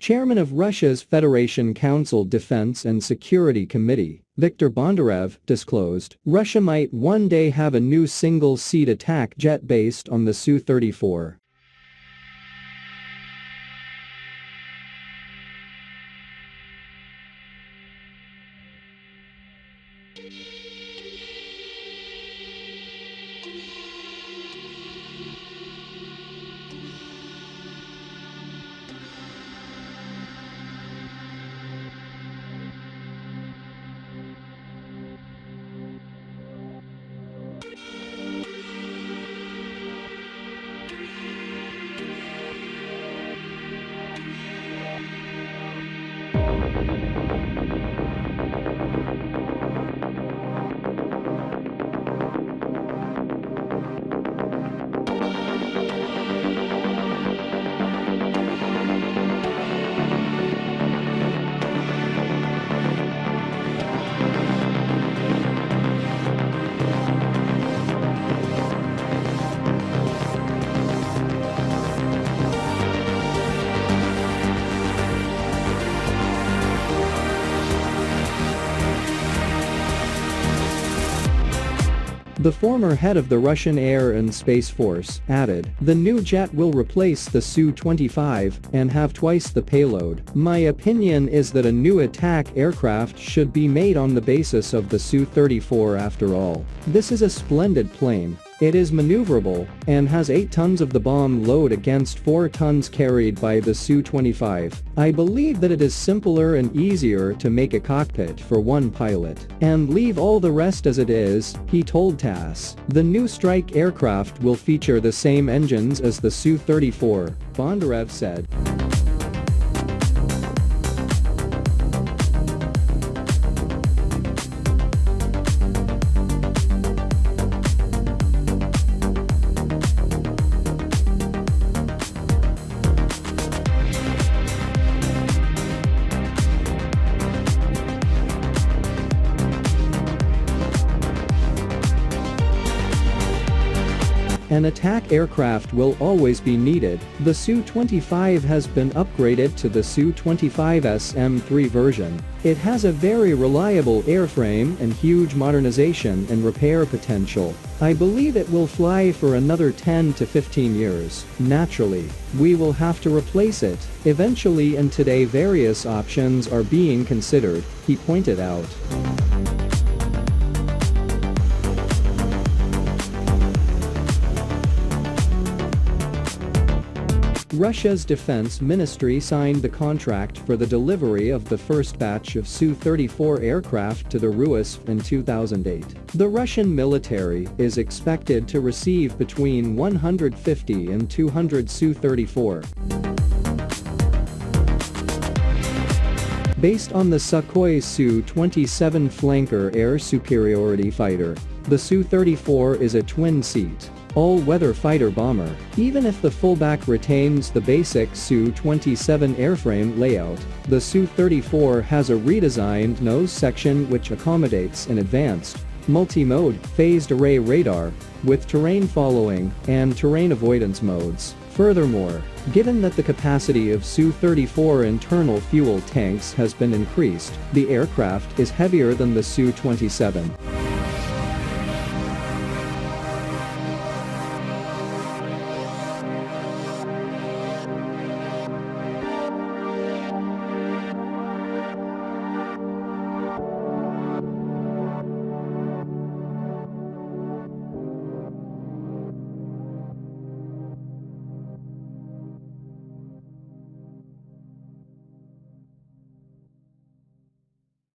Chairman of Russia's Federation Council Defense and Security Committee, Viktor Bondarev, disclosed Russia might one day have a new single-seat attack jet based on the Su-34. The former head of the Russian Air and Space Force added, "The new jet will replace the Su-25 and have twice the payload. My opinion is that a new attack aircraft should be made on the basis of the Su-34 after all. This is a splendid plane. It is maneuverable and has 8 tons of the bomb load against 4 tons carried by the Su-25. I believe that it is simpler and easier to make a cockpit for one pilot and leave all the rest as it is," he told TASS. The new strike aircraft will feature the same engines as the Su-34, Bondarev said. An attack aircraft will always be needed. The Su-25 has been upgraded to the Su-25SM3 version. It has a very reliable airframe and huge modernization and repair potential. I believe it will fly for another 10 to 15 years. Naturally, we will have to replace it eventually, and today various options are being considered, he pointed out. Russia's defense ministry signed the contract for the delivery of the first batch of Su-34 aircraft to the RUS in 2008. The Russian military is expected to receive between 150 and 200 Su-34. Based on the Sukhoi Su-27 flanker air superiority fighter, the Su-34 is a twin-seat, all-weather fighter bomber. Even if the fullback retains the basic Su-27 airframe layout, the Su-34 has a redesigned nose section which accommodates an advanced, multi-mode, phased array radar, with terrain following and terrain avoidance modes. Furthermore, given that the capacity of Su-34 internal fuel tanks has been increased, the aircraft is heavier than the Su-27.